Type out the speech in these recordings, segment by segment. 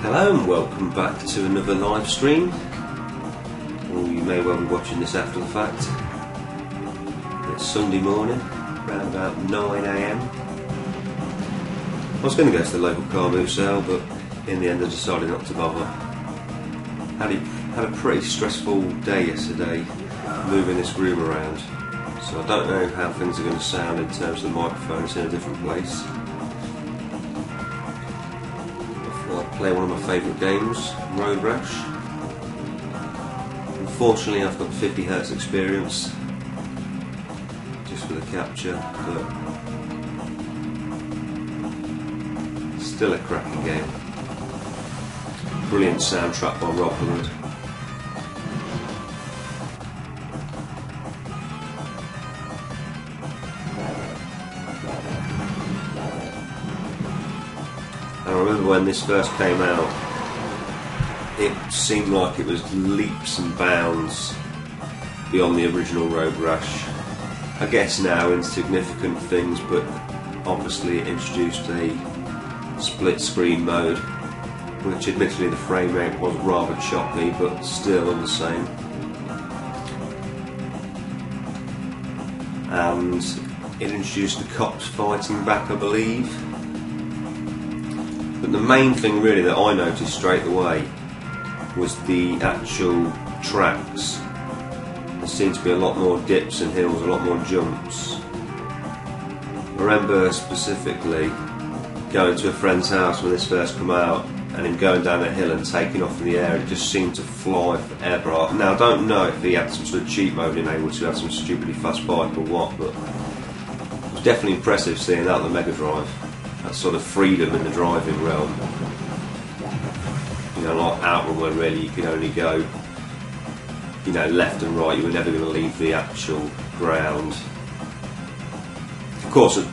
Hello and welcome back to another live stream, or you may well be watching this after the fact. It's Sunday morning, around about 9 AM. I was going to go to the local car boot sale, but in the end I decided not to bother. Had a pretty stressful day yesterday, moving this room around, so I don't know how things are going to sound in terms of the microphones in a different place. I play one of my favourite games, Rash. Unfortunately I've got 50 Hz experience just for the capture, but still a cracking game. Brilliant soundtrack by Rob Hubbard. I remember when this first came out, it seemed like it was leaps and bounds beyond the original Road Rash. I guess now insignificant things, but obviously it introduced a split screen mode, which admittedly the frame rate was rather choppy, but still all the same. And it introduced the cops fighting back, I believe. But the main thing really that I noticed straight away was the actual tracks. There seemed to be a lot more dips and hills, a lot more jumps. I remember specifically going to a friend's house when this first came out and him going down a hill and taking off in the air. It just seemed to fly forever. Now I don't know if he had some sort of cheat mode enabled to have some stupidly fast bike or what, but it was definitely impressive seeing that on the Mega Drive. That sort of freedom in the driving realm. You know, like Outrun, where really you could only go, you know, left and right. You were never going to leave the actual ground. Of course, if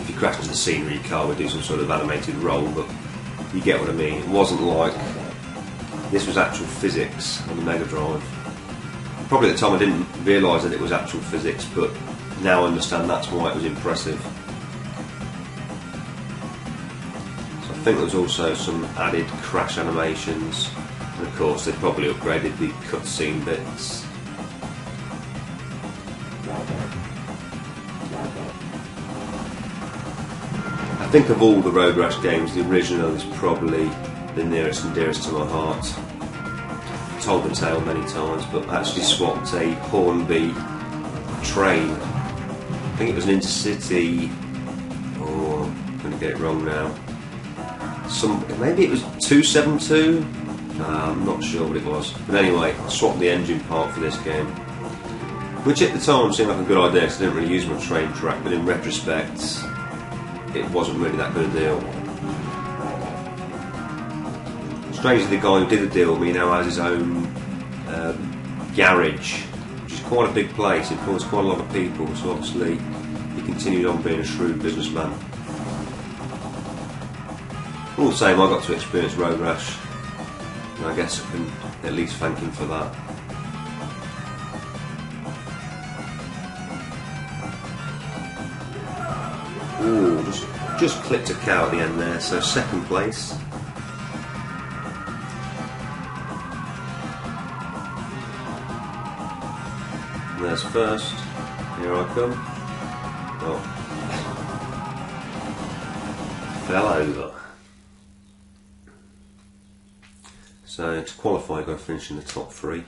you crashed into the scenery, your car would do some sort of animated roll, but you get what I mean. It wasn't like this was actual physics on the Mega Drive. Probably at the time I didn't realise that it was actual physics, but now I understand that's why it was impressive. I think there was also some added crash animations, and of course they probably upgraded the cutscene bits. I think of all the Road Rash games, the original is probably the nearest and dearest to my heart. I've told the tale many times, but I actually swapped a Hornby train. I think it was an intercity, or I'm going to get it wrong now. Maybe it was 272. I'm not sure what it was. But anyway, I swapped the engine part for this game, which at the time seemed like a good idea because I didn't really use my train track. But in retrospect, it wasn't really that good a deal. Strangely, the guy who did the deal with me now has his own garage, which is quite a big place. It employs quite a lot of people. So obviously, he continued on being a shrewd businessman. All the same, I got to experience Road Rash, and I guess I can at least thank him for that. Ooh, just clipped a cow at the end there, so second place. And there's first, here I come. Oh. Fell over. So to qualify, I've got to finish in the top 3.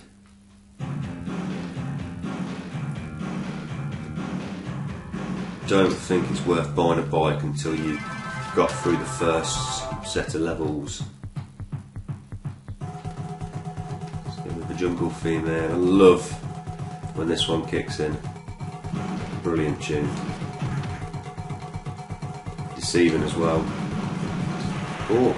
Don't think it's worth buying a bike until you've got through the first set of levels. Let's go with the jungle theme there. I love when this one kicks in. Brilliant tune. Deceiving as well. Oh.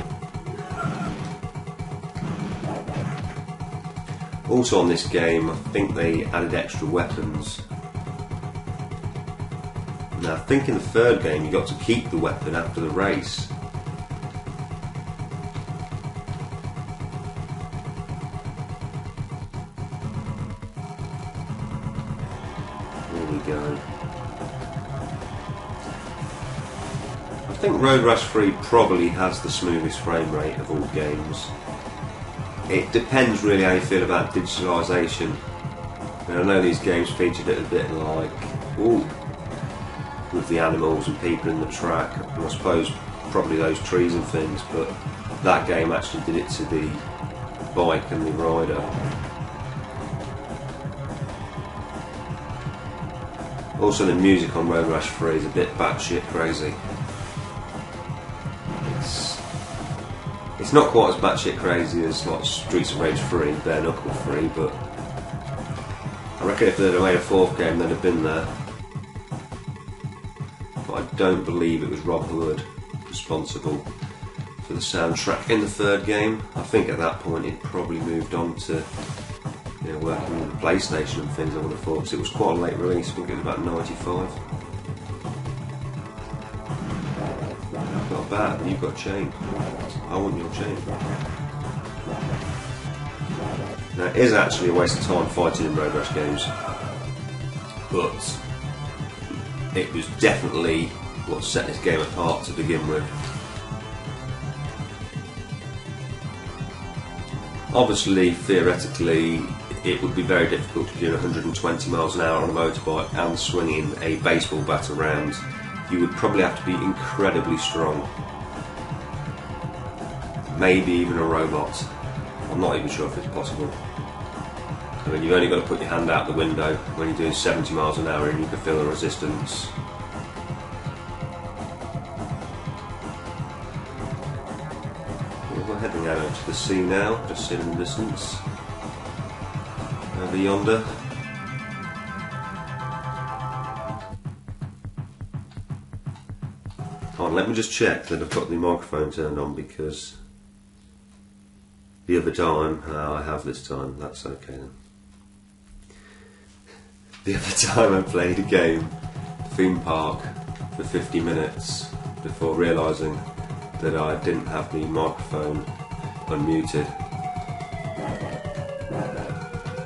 Also on this game, I think they added extra weapons. Now I think in the third game you got to keep the weapon after the race. There we go. I think Road Rash 3 probably has the smoothest frame rate of all games. It depends really how you feel about digitalisation. I know these games featured it a bit like, ooh, with the animals and people in the track, and I suppose probably those trees and things, but that game actually did it to the bike and the rider. Also, the music on Road Rash 3 is a bit batshit crazy. It's not quite as batshit crazy as like Streets of Rage 3, Bare Knuckle 3, but I reckon if they'd have made a fourth game, they'd have been there. But I don't believe it was Rob Wood responsible for the soundtrack in the third game. I think at that point he'd probably moved on to working with the PlayStation and things, I would have thought, because it was quite a late release. I think it was about 95. I've got a bat and you've got a chain. I want your chain. Now, it is actually a waste of time fighting in Road Rash games, but it was definitely what set this game apart to begin with. Obviously, theoretically, it would be very difficult to do 120 miles an hour on a motorbike and swinging a baseball bat around. You would probably have to be incredibly strong. Maybe even a robot. I'm not even sure if it's possible. I mean, you've only got to put your hand out the window when you're doing 70 miles an hour and you can feel the resistance. We're heading out to the sea now, just seen in the distance. Over yonder. Hold on, let me just check that I've got the microphone turned on, because the other time, I have this time, that's okay then. The other time I played a game, theme park, for 50 minutes before realising that I didn't have the microphone unmuted.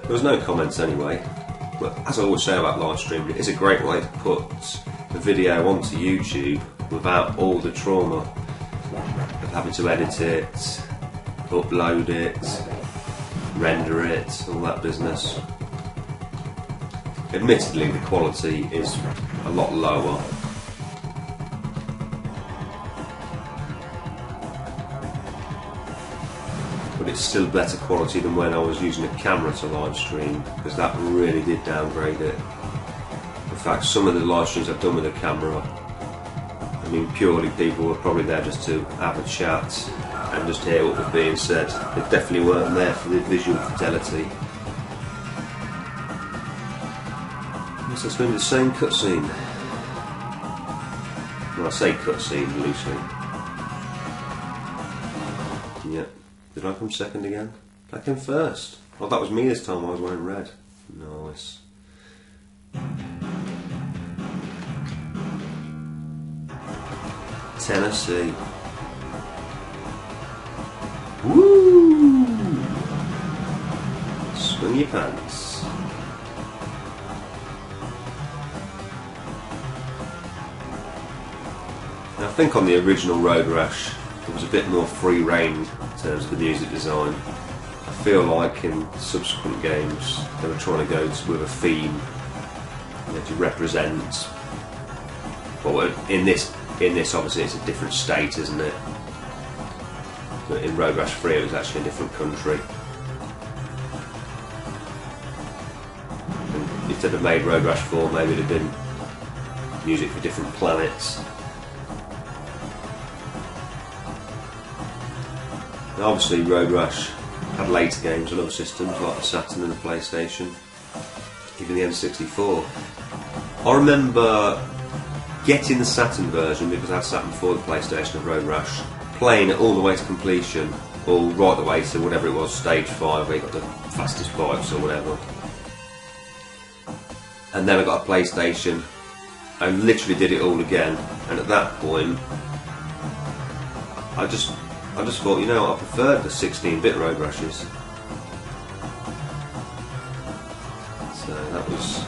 There was no comments anyway, but as I always say about live streaming, it's a great way to put a video onto YouTube without all the trauma of having to edit it, upload it, render it, all that business. Admittedly, the quality is a lot lower. But it's still better quality than when I was using a camera to live stream, because that really did downgrade it. In fact, some of the live streams I've done with a camera, I mean, purely people were probably there just to have a chat and just hear what was being said. They definitely weren't there for the visual fidelity. So it's going to be the same cutscene. Well, I say cutscene loosely. Yep. Did I come second again? I came first. Oh, that was me this time. I was wearing red. Nice. Tennessee. Woo! Swing your pants. Now, I think on the original Road Rash there was a bit more free rein in terms of the music design. I feel like in subsequent games they were trying to go with a theme, to represent. Well, in this obviously it's a different state, isn't it? But in Road Rash 3 it was actually a different country. And if they'd have made Road Rash 4, maybe it'd have been music for different planets. And obviously Road Rash had later games on other systems like the Saturn and the PlayStation, even the N64. I remember getting the Saturn version, because I had Saturn before the PlayStation, of Road Rash, playing it all the way to completion, or right the way to whatever it was, stage 5, where you got the fastest bikes or whatever. And then I got a PlayStation, I literally did it all again, and at that point I just thought, I preferred the 16-bit Road Rashes. So that was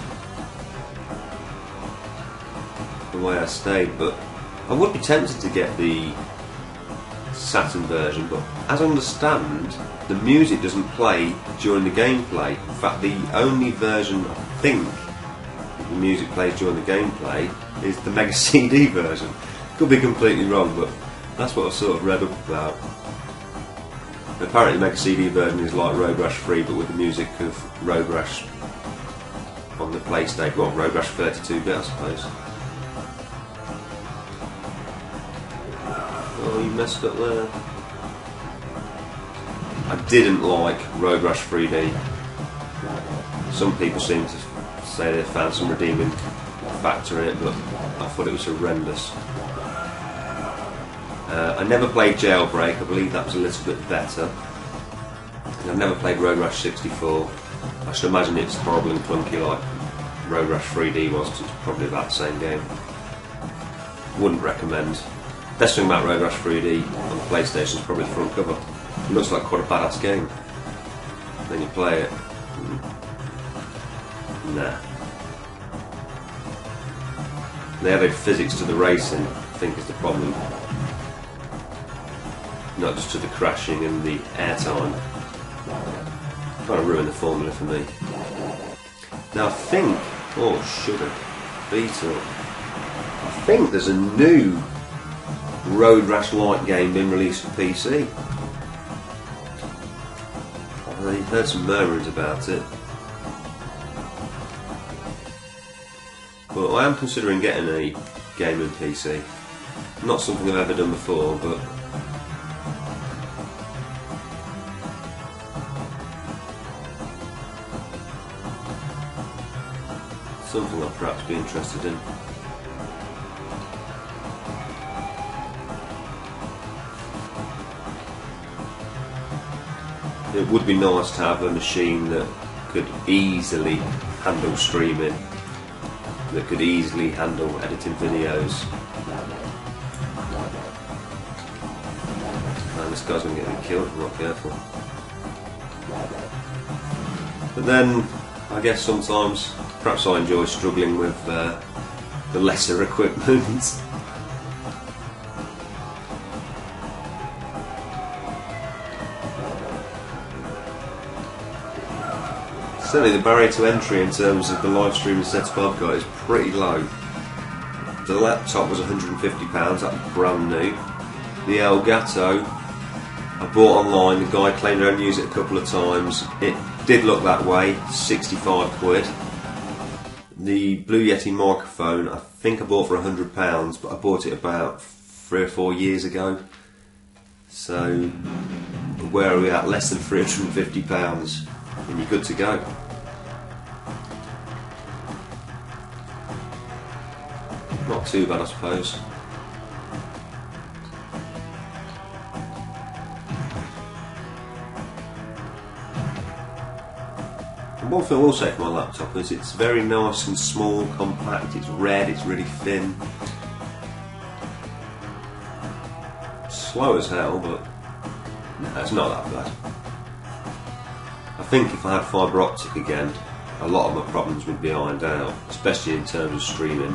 the way I stayed, but I would be tempted to get the Saturn version, but as I understand, the music doesn't play during the gameplay. In fact, the only version I think the music plays during the gameplay is the Mega CD version. Could be completely wrong, but that's what I've sort of read up about. Apparently the Mega CD version is like Road Rash 3, but with the music of Road Rash on the PlayStation, well, Road Rash 32-bit I suppose. Oh, you messed up there. I didn't like Road Rash 3D. Some people seem to say they found some redeeming factor in it, but I thought it was horrendous. I never played Jailbreak. I believe that was a little bit better. And I've never played Road Rash 64. I should imagine it's horrible and clunky like Road Rash 3D was, because it's probably about the same game. Wouldn't recommend. Best thing about Road Rash 3D on the PlayStation is probably the front cover. It looks like quite a badass game. Then you play it. Nah. They added physics to the racing, I think is the problem. Not just to the crashing and the airtime. Kind of ruined the formula for me. Now I think, oh sugar, Beetle. I think there's a new Road Rash Lite game being released for PC. I heard some murmurings about it. But I am considering getting a game in PC. Not something I've ever done before, but something I'll perhaps be interested in. It would be nice to have a machine that could easily handle streaming, that could easily handle editing videos. Man, this guy's going to get me killed if I'm not careful. But then, I guess sometimes, perhaps I enjoy struggling with the lesser equipment. Certainly the barrier to entry in terms of the live streaming setup I've got is pretty low. The laptop was £150, that was brand new. The Elgato I bought online, the guy claimed I'd used it a couple of times. It did look that way, 65 quid. The Blue Yeti microphone I think I bought for £100, but I bought it about 3 or 4 years ago. So where are we at? Less than £350 and you're good to go. Not too bad, I suppose. And one thing I will say for my laptop is it's very nice and small, compact, it's red, it's really thin. Slow as hell, but no, it's not that bad. I think if I had fibre optic again, a lot of my problems would be ironed out, especially in terms of streaming.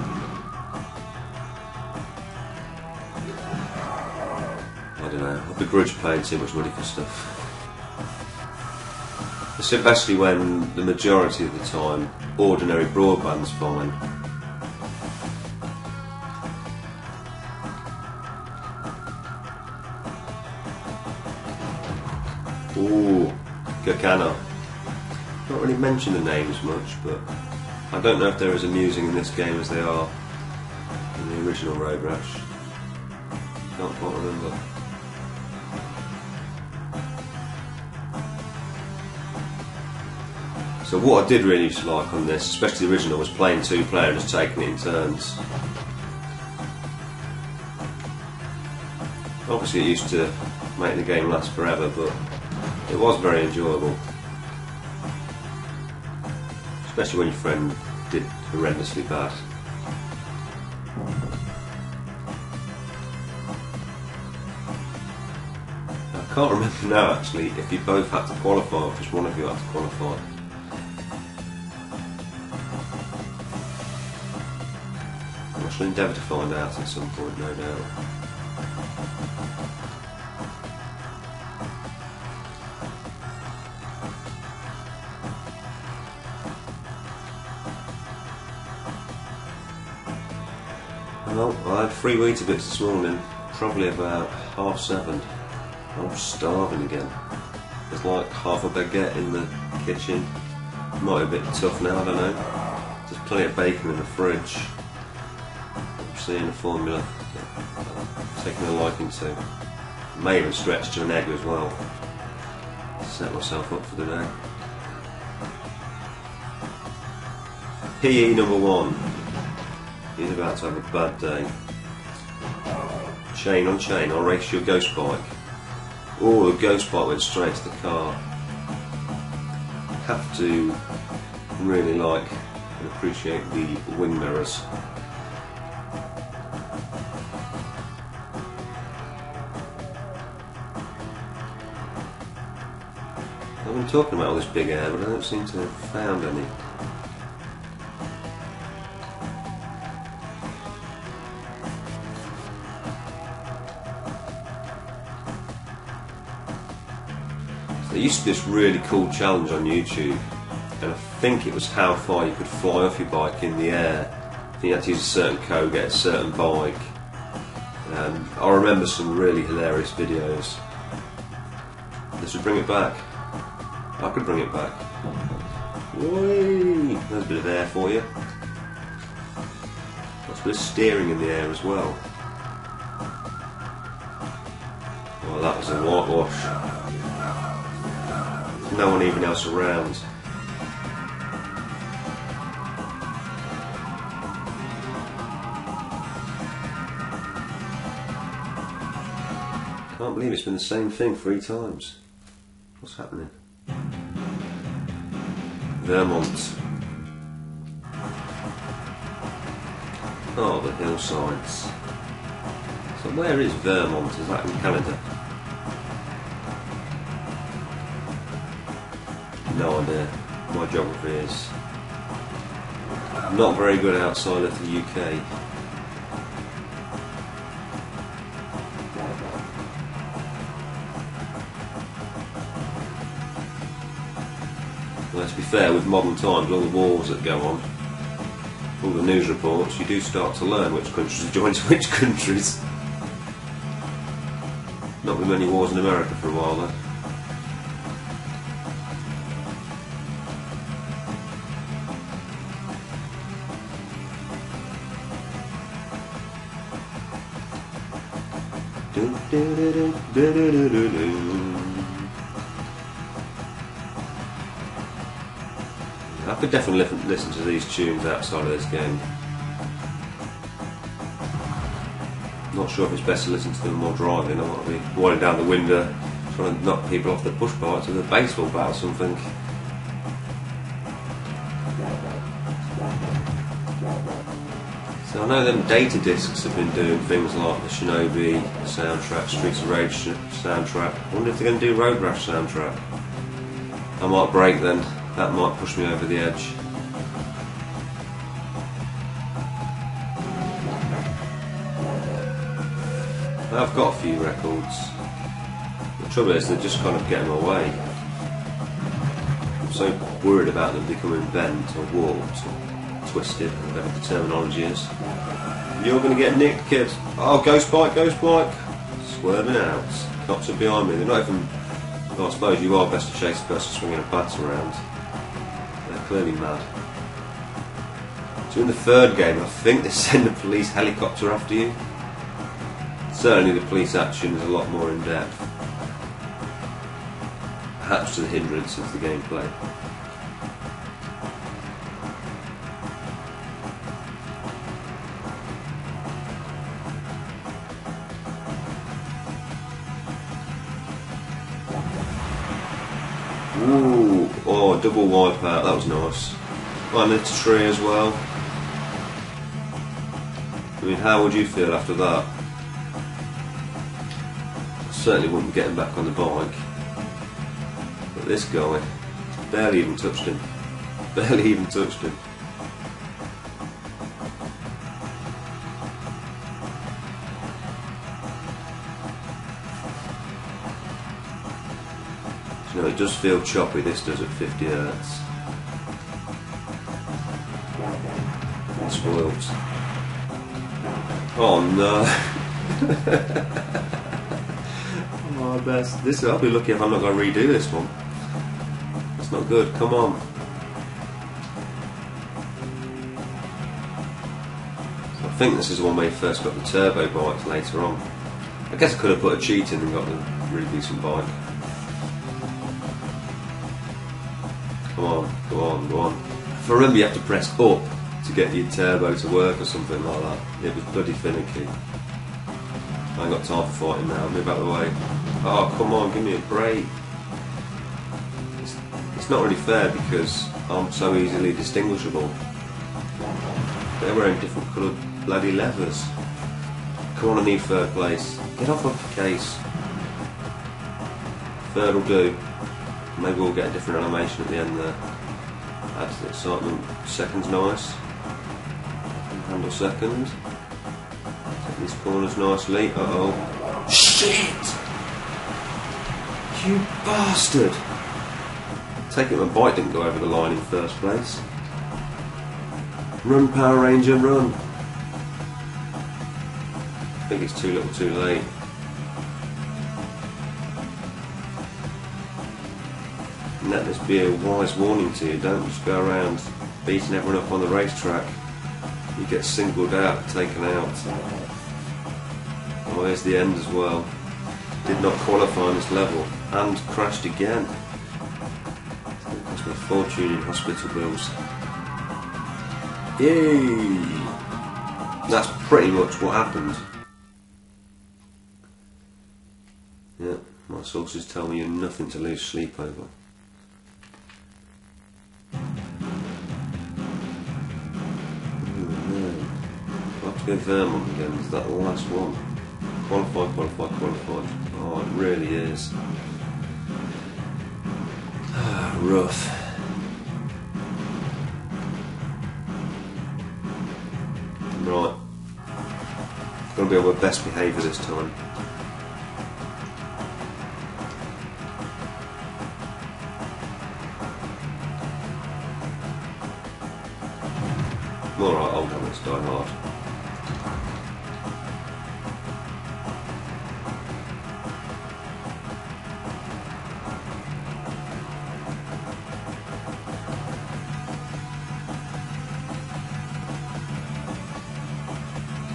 I don't know, I begrudge paying too much money for stuff. Especially when the majority of the time, ordinary broadband's fine. Ooh, Gakana. Not really mention the names much, but I don't know if they're as amusing in this game as they are in the original Road Rash. Can't quite remember. So what I did really used to like on this, especially the original, was playing 2-player and just taking it in turns. Obviously it used to make the game last forever, but it was very enjoyable. Especially when your friend did horrendously bad. I can't remember now actually if you both had to qualify or just one of you had to qualify. I'm not shall endeavour to find out at some point, no doubt. Well, I had 3 Weetabix this morning, probably about 7:30. I'm starving again. There's like half a baguette in the kitchen. Might be a bit tough now, I don't know. There's plenty of bacon in the fridge. I'm seeing the formula. Taking a liking to. May even stretch to an egg as well. Set myself up for the day. PE number 1. He's about to have a bad day. Chain on chain, I'll race your ghost bike. Oh, the ghost bike went straight to the car. Have to really like and appreciate the wing mirrors. I've been talking about all this big air, but I don't seem to have found any. There used to be this really cool challenge on YouTube, and I think it was how far you could fly off your bike in the air. I think you had to use a certain code, get a certain bike. I remember some really hilarious videos. This would bring it back. I could bring it back. Whee! There's a bit of air for you. That's a bit of steering in the air as well. Well, that was a whitewash. No one even else around. Can't believe it's been the same thing 3 times. What's happening? Vermont. Oh, the hillsides. So where is Vermont? Is that in Canada? No idea. My geography is not very good outside of the UK. Well, let's be fair, with modern times, all the wars that go on, all the news reports, you do start to learn which countries have joined which countries. Not been many wars in America for a while though. I could definitely listen to these tunes outside of this game. Not sure if it's best to listen to them while driving. I might be winding down the window, trying to knock people off their push bikes with a baseball bat or something. So I know them data discs have been doing things like the Shinobi soundtrack, Streets of Rage soundtrack. I wonder if they're going to do Road Rash soundtrack. I might break then. That might push me over the edge. I've got a few records. The trouble is they're just kind of getting away. I'm so worried about them becoming bent or warped or twisted, whatever the terminology is. You're going to get nicked, kid. Oh, ghost bike. Swerving out. Cops are behind me. They're not even... Well, I suppose you are best to chase the person swinging a bat around. They're clearly mad. So in the 3rd game, I think they send a police helicopter after you. Certainly the police action is a lot more in depth. Perhaps to the hindrance of the gameplay. Ooh, oh, double wipeout, that was nice. Climbed into a tree as well. I mean, how would you feel after that? I certainly wouldn't be getting back on the bike. But this guy, barely even touched him. Barely even touched him. You know, it does feel choppy, this does at 50 Hz. It's spoilt. Oh no! Oh, I'll be lucky if I'm not going to redo this one. It's not good, come on. I think this is the one where you first got the turbo bikes later on. I guess I could have put a cheat in and got a really decent bike. Come on, go on, go on. If I remember, you have to press up to get your turbo to work or something like that. It was bloody finicky. I ain't got time for fighting now, move out of the way. Oh, come on, give me a break. It's not really fair because I'm so easily distinguishable. They're wearing different coloured bloody leathers. Come on, I need third place. Get off the case. Third will do. Maybe we'll get a different animation at the end there. Add to the excitement. Second's nice. Handle second. Take these corners nicely. Uh-oh. Shit! You bastard! Take it my bike didn't go over the line in first place. Run, Power Ranger, run! I think it's too little too late. And let this be a wise warning to you, don't just go around beating everyone up on the racetrack. You get singled out, taken out. Oh, there's the end as well. Did not qualify on this level and crashed again. It's going to cost me a fortune in hospital bills. Yay! That's pretty much what happened. Yeah, my sources tell me you're nothing to lose sleep over. I'll have to go Vermont again, is that the last one? Qualified, qualified, qualified. Oh, it really is. Rough. Right. Gotta be on my best behaviour this time. Alright, hold on, let's die hard.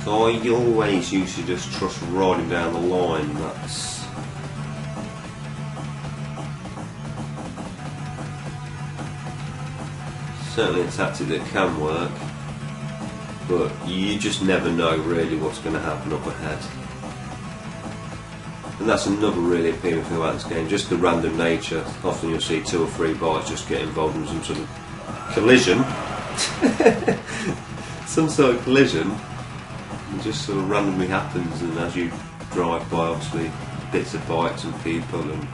So I always used to just trust riding down the line, that's... certainly a tactic that can work, but you just never know really what's going to happen up ahead. And that's another really appealing thing about this game, just the random nature. Often you'll see 2 or 3 bikes just get involved in some sort of collision. Some sort of collision. It just sort of randomly happens, and as you drive by, obviously, bits of bikes and people and...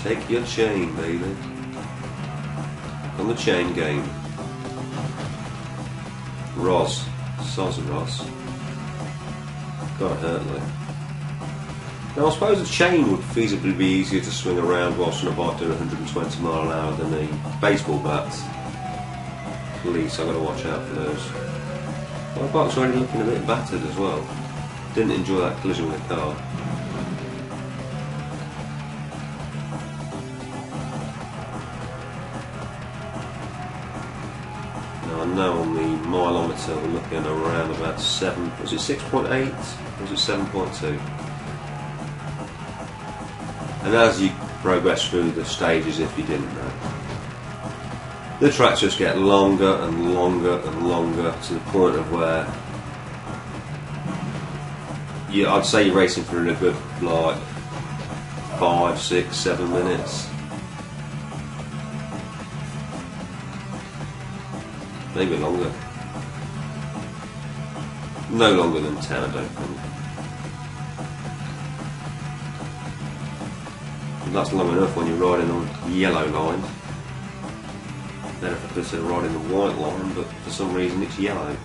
Take your chain, baby. On the chain game. Ross. Soz Ross. Gotta hurt though. Now I suppose a chain would feasibly be easier to swing around whilst on a bike doing 120 mile an hour than a baseball bat. Police, I've got to watch out for those. My bike's already looking a bit battered as well. Didn't enjoy that collision with the car. I know on the mileometer we're looking around about 7, was it 6.8 or was it 7.2? And as you progress through the stages, if you didn't know, the tracks just get longer and longer and longer to the point of where I'd say you're racing for a good like 5, 6, 7 minutes. Maybe longer. No longer than 10, I don't think. That's long enough when you're riding on the yellow line. Then if I could say riding the white line, but for some reason it's yellow.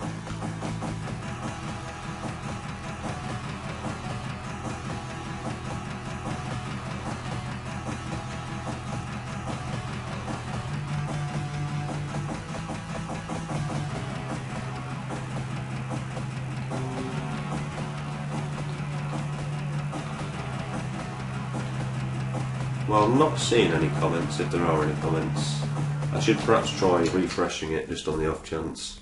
Well, I'm not seeing any comments, if there are any comments. I should perhaps try refreshing it just on the off chance.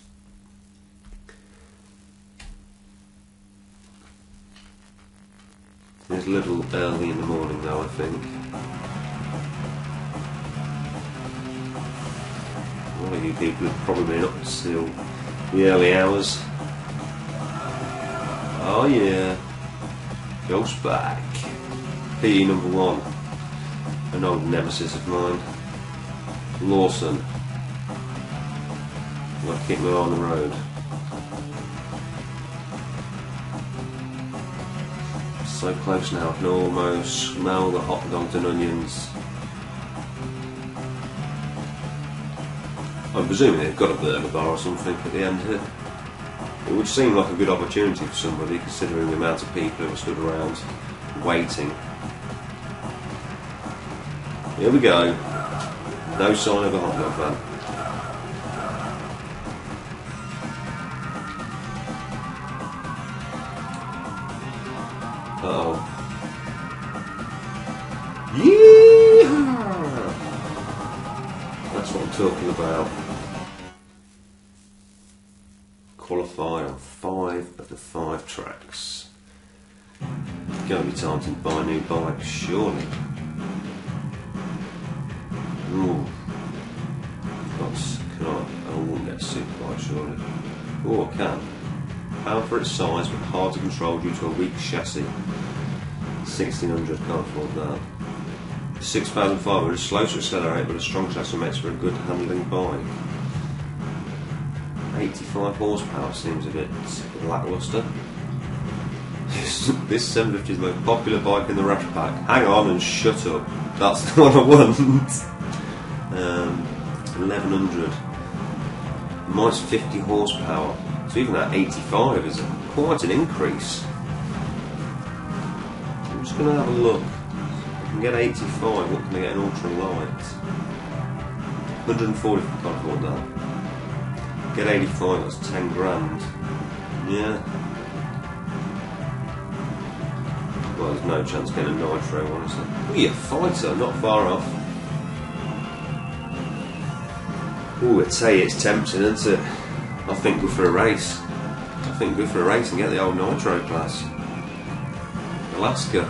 It's a little early in the morning though, I think. A lot of you people have probably been up till the early hours. Oh yeah, Ghost back. PE number 1. An old nemesis of mine. Lawson. I'll keep my eye on the road. So close now, I can almost smell the hot dogs and onions. I'm presuming they've got a burger bar or something at the end here. It would seem like a good opportunity for somebody, considering the amount of people who are stood around waiting. Here we go. No sign of a hot dog van. Uh-oh. Yeehaw! That's what I'm talking about. Qualify on 5 of the 5 tracks. Gonna be time to buy a new bike, surely. Ooh. I wouldn't get a super bike, surely. Oh, I can. Power for its size, but hard to control due to a weak chassis. 1600, can't afford that. 6500, slow to accelerate, but a strong chassis makes for a good handling bike. 85 horsepower seems a bit lackluster. This 750 is the most popular bike in the Rash pack. Hang on and shut up. That's the one I want. 1100. Mine's 50 horsepower. So even that 85 is quite an increase. I'm just going to have a look. If I can get 85, what can I get an ultra light? 140 if I can't afford that. Get 85, that's 10 grand. Yeah. Well, there's no chance getting a nitro one, is there? Oh yeah, fighter, not far off. Ooh, I'd say it's tempting, isn't it? I think go for a race. I think go for a race and get the old nitro class. Alaska.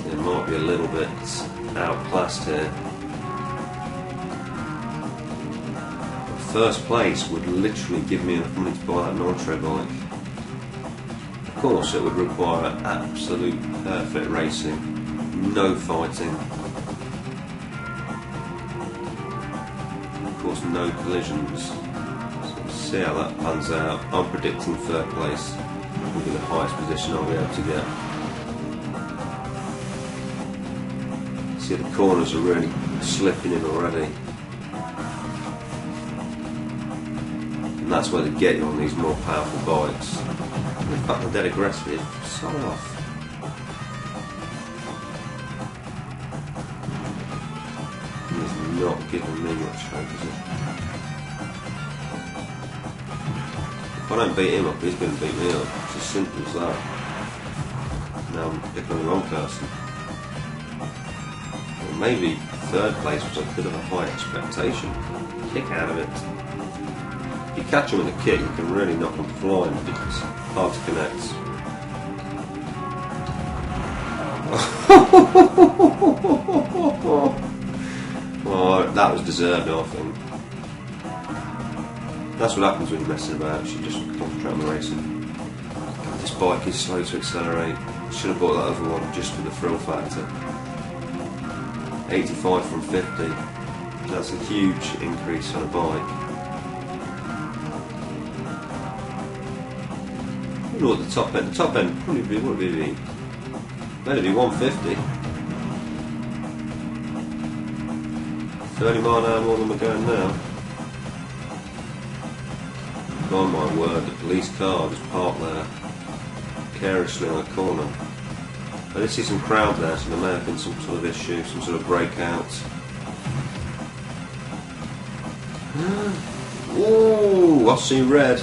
It might be a little bit outclassed here. First place would literally give me enough money to buy that nitro bike. Of course, it would require absolute perfect racing, no fighting, of course no collisions. So we'll see how that pans out. I'm predicting third place will be the highest position I'll be able to get. See, the corners are really slipping in already. And that's where they get you on these more powerful bikes. And in fact, they're dead aggressive. Sod off. He's not giving me much hope, is it? If I don't beat him up, he's going to beat me up. It's as simple as that. Now I'm picking on the wrong person. Well, maybe third place was a bit of a high expectation. Kick out of it. If you catch him with a kick, you can really knock him flying, but it's hard to connect. Oh, that was deserved, I think. That's what happens when you're messing about. You should just concentrate on the racing. God, this bike is slow to accelerate. I should have bought that other one just for the thrill factor. 85 from 50. That's a huge increase on a bike. don't know what the top end. The top end probably be, what would it be? Maybe 150. 30 mile an hour more than we're going now. Oh my word, the police car just parked there, carelessly on a corner. I did see some crowd there, so there may have been some sort of issue, some sort of breakout. Ooh, I see red.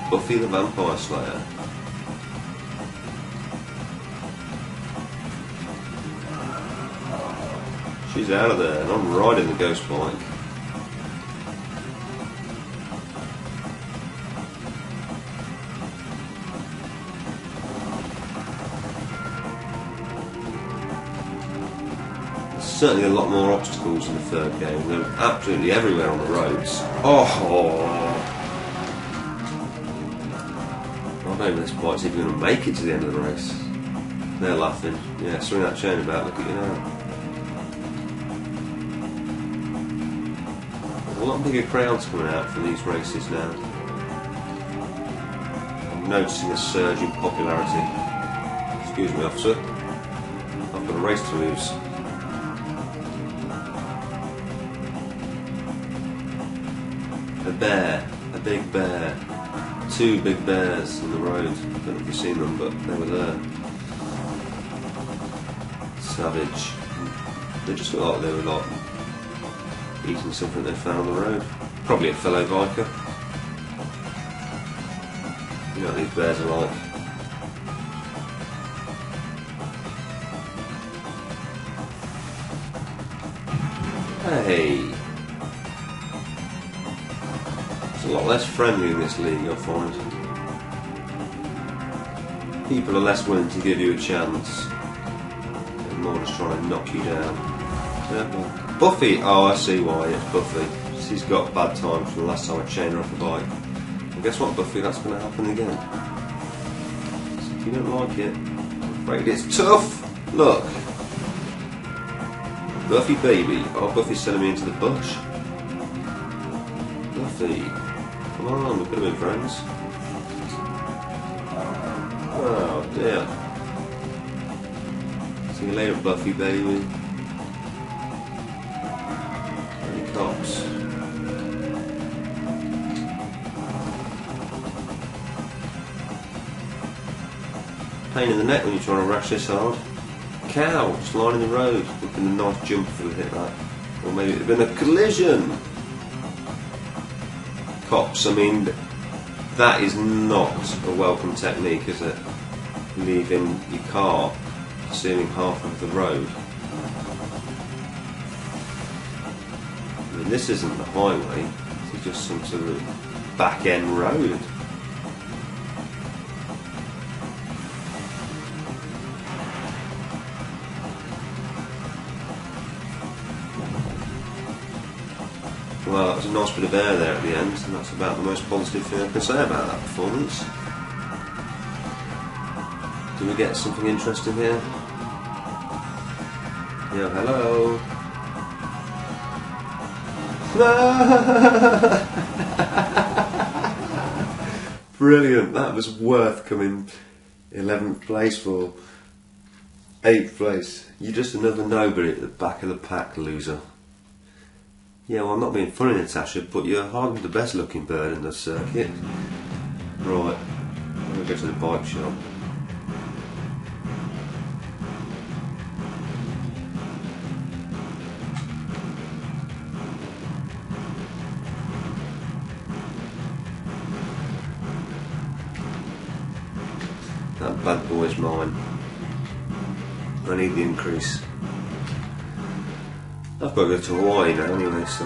Buffy the Vampire Slayer. She's out of there, and I'm riding the ghost bike. There's certainly a lot more obstacles in the third game. They're absolutely everywhere on the roads. Oh! I don't know if this bike's even going to make it to the end of the race. They're laughing. Yeah, swing that chain about, look at you now. A lot bigger crowds coming out for these races now. I'm noticing a surge in popularity. Excuse me, officer. I've got a race to lose. A bear. A big bear. Two big bears in the road. I don't know if you've seen them, but they were there. Savage. They just looked like they were like eating something they found on the road. Probably a fellow biker. You know what these bears are like. Hey! It's a lot less friendly in this league, I find. People are less willing to give you a chance. They're more just trying to knock you down. Yeah. Buffy, oh I see why, it's Buffy. She's got bad times from the last time I chained her off a bike. And guess what, Buffy, that's going to happen again. So if you don't like it, I'm afraid it's tough! Look! Buffy baby, oh Buffy's sending me into the bush. Buffy, come on, we could have been friends. Oh dear. See you later, Buffy baby. Cops. Pain in the neck when you're trying to rash this hard. Cow, just lying in the road, looking a nice jump if we hit that. Or maybe it would have been a collision. Cops, I mean, that is not a welcome technique, is it? Leaving your car steering half of the road. I mean, this isn't the highway, this is just some sort of back end road. Well, that was a nice bit of air there at the end, and that's about the most positive thing I can say about that performance. Do we get something interesting here? Yeah, hello. Brilliant, that was worth coming 11th place for. 8th place. You're just another nobody at the back of the pack, loser. Yeah, well, I'm not being funny, Natasha, but you're hardly the best looking bird in the circuit. Right, I'm going to go to the bike shop. That bad boy's mine. I need the increase. I've got to go to Hawaii now anyway, so...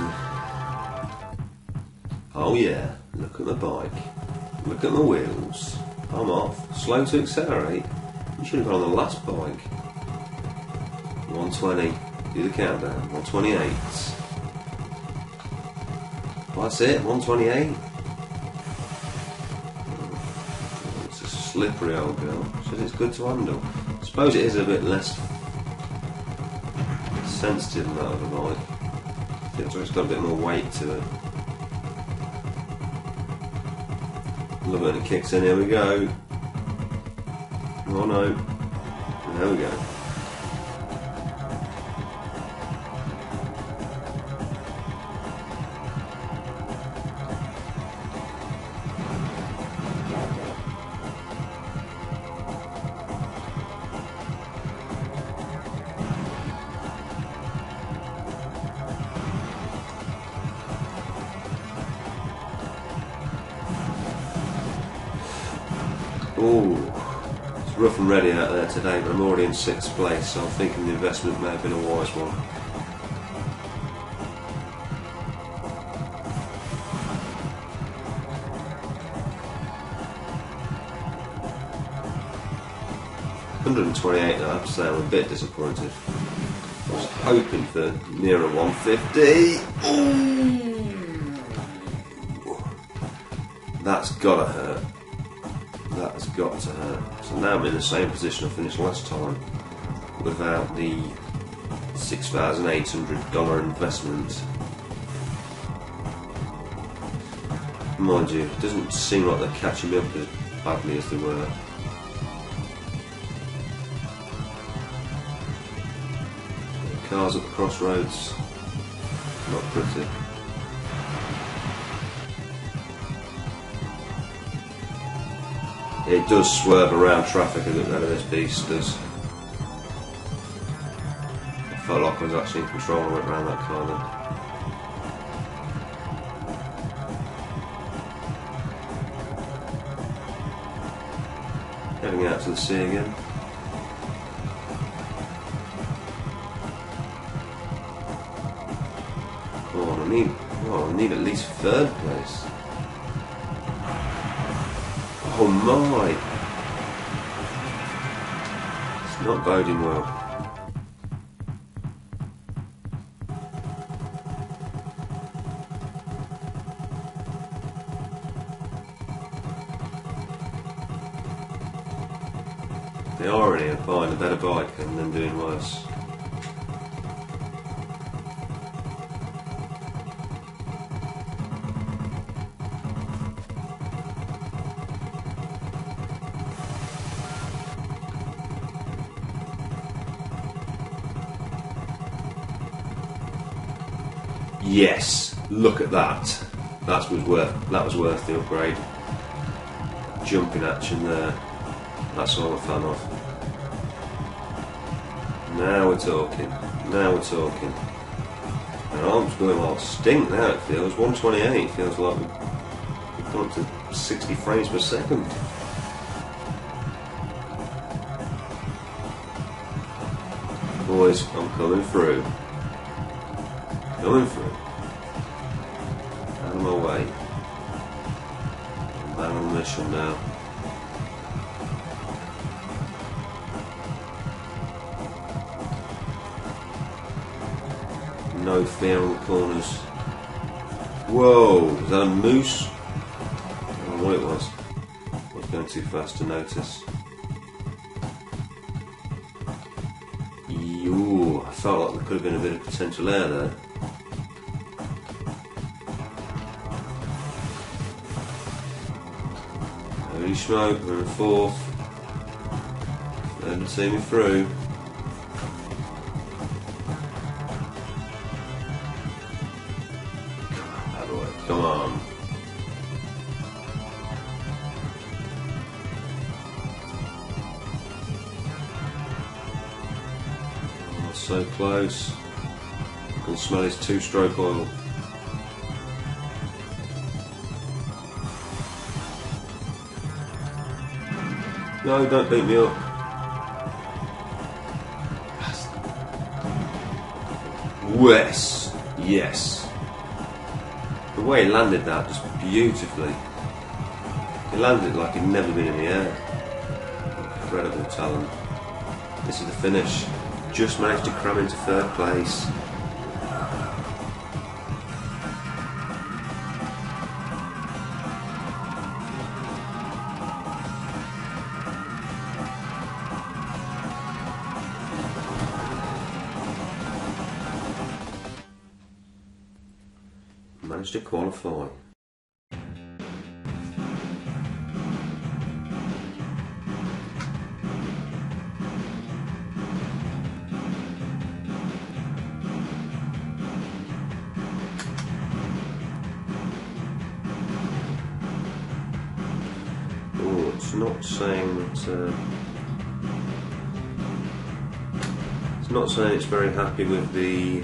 Oh yeah, look at the bike. Look at my wheels. I'm off. Slow to accelerate. You should have gone on the last bike. 120. Do the countdown. 128. Well, that's it, 128. It's a slippery old girl. Says it's good to handle. I suppose it is a bit less sensitive in that other bike. It's got a bit more weight to it. Love it when it kicks in, here we go. Oh no. There we go. Ooh, it's rough and ready out there today, but I'm already in 6th place, so I'm thinking the investment may have been a wise one. $128, I have to say I'm a bit disappointed. I was hoping for nearer 150. Ooh. That's gotta hurt. That has got to hurt. So now I'm in the same position I finished last time without the $6,800 investment. Mind you, it doesn't seem like they're catching up as badly as they were. The cars at the crossroads, not pretty. It does swerve around traffic a bit better, this beast does. I felt like I was actually in control when I went around that car then. Heading out to the sea again. Come on, I need at least 3rd place. Oh my! It's not boding well. The irony of buying a better bike and then doing worse. Yes, look at that. That was worth the upgrade. Jumping action there. That's all I'm a fan of. Now we're talking. Now we're talking. And arms going like stink now, it feels. 128 feels like we've gone up to 60 frames per second. Boys, I'm coming through. Coming through. Out of my way. I'm back on the mission now. No fear on the corners. Whoa, was that a moose? I don't know what it was. I was going too fast to notice. Ooh, I felt like there could have been a bit of potential air there. Holy smoke, we're in 4th. They didn't see me through. Come on. Oh, so close. I can smell his 2-stroke oil. No, don't beat me up. Yes. Yes. The way he landed that just beautifully. He landed like he'd never been in the air. Incredible talent. This is the finish. Just managed to cram into 3rd place. managed to qualify. Oh, it's not saying that. It's not saying it's very happy with the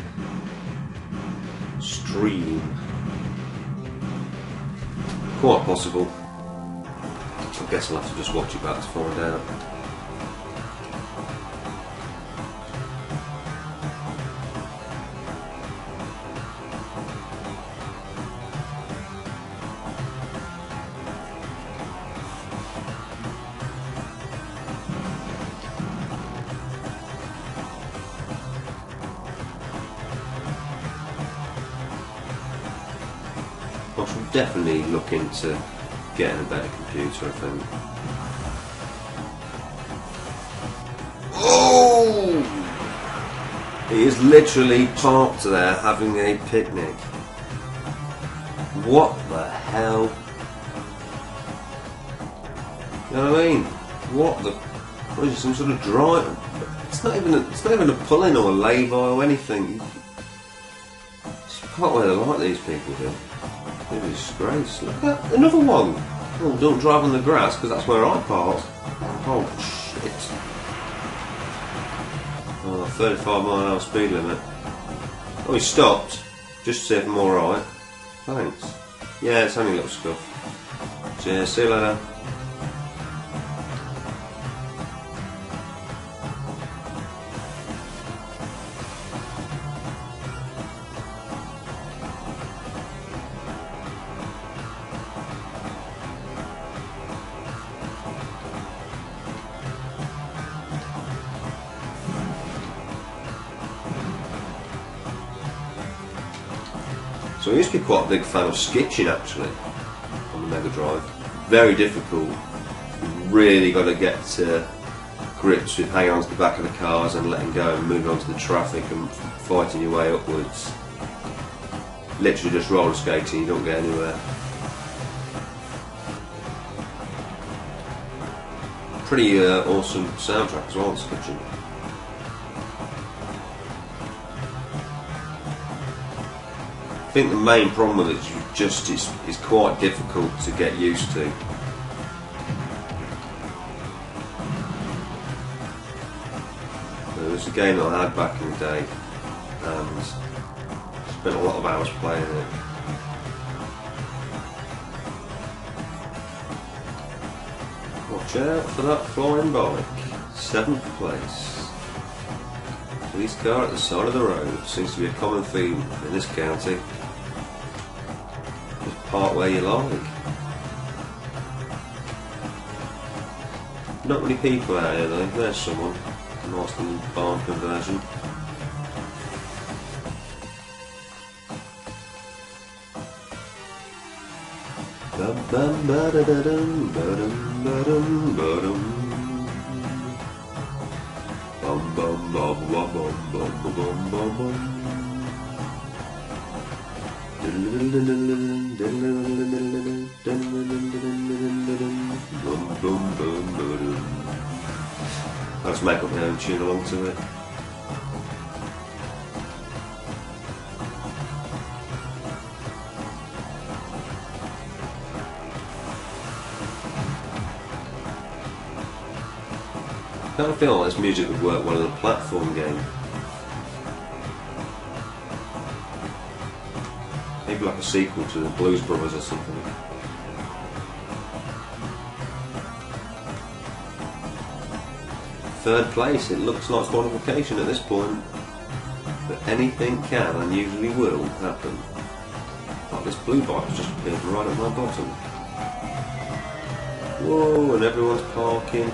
stream. Quite possible. I guess I'll have to just watch it back to find out. I should definitely look into getting a better computer, I think. Oh! He is literally parked there having a picnic. What the hell? You know what I mean? What the? What is it, some sort of drive? It's not even a pull-in or a lay-by or anything. It's part where they like these people do. It's a disgrace. Look at that, another one. Oh, don't drive on the grass because that's where I park. Oh shit. Oh, 35 mph speed limit. Oh, he stopped. Just to see if I'm alright. Thanks. Yeah, it's only a little scuff. Cheers, see you later. So I used to be quite a big fan of skitching actually on the Mega Drive. Very difficult. You've really got to get to grips with hanging on to the back of the cars and letting go and moving onto the traffic and fighting your way upwards. Literally just roller skating, you don't get anywhere. Pretty awesome soundtrack as well, skitching. I think the main problem with it is just it's quite difficult to get used to. It was a game that I had back in the day and spent a lot of hours playing it. Watch out for that flying bike. 7th place. Police car at the side of the road seems to be a common theme in this county. Just park where you like. Not many people out here though. There's someone. Nice little barn conversion. Bum bum ba da da dum ba dum ba dum ba dum. Bum bum bum bum bum bum bum bum bum. I'll just make up my own tune along to it. I kind of feel like this music would work well in a platform game. Maybe like a sequel to the Blues Brothers or something. Third place, it looks like qualification at this point. But anything can and usually will happen. Like this blue bike has just appeared right at my bottom. Whoa, and everyone's parking.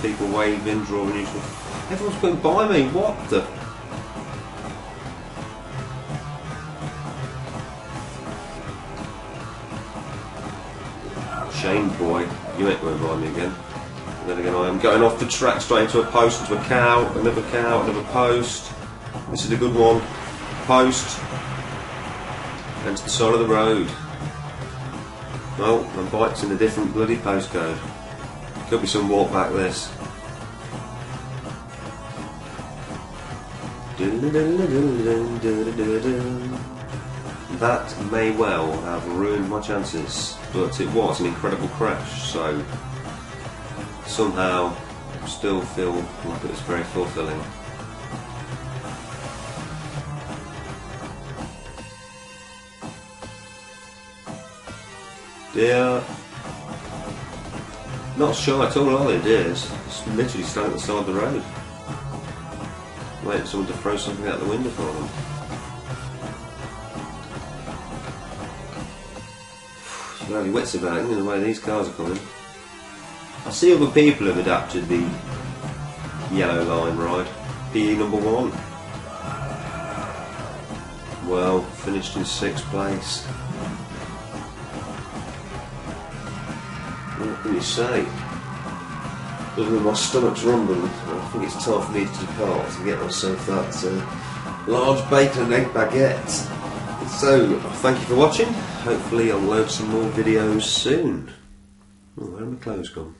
People waving, drawing usual. Everyone's going by me, what the? Shame boy, you ain't going by me again. And then again I am going off the track straight into a post, into a cow, another post. This is a good one. Post. and to the side of the road. Well, my bike's in a different bloody postcode. Could be some walk back this. That may well have ruined my chances, but it was an incredible crash, so somehow I still feel like it was very fulfilling. Dear, not shy at all, are they, dears? Just literally standing at the side of the road, waiting for someone to throw something out the window for them. You have your wits about it, the way these cars are coming. I see other people have adapted the yellow line ride. PE number 1. Well, finished in 6th place. What can you say? Other than my stomach's rumbling, I think it's time for me to depart and get myself that large bacon and egg baguette. So, thank you for watching. Hopefully I'll load some more videos soon. Oh, where are my clothes gone?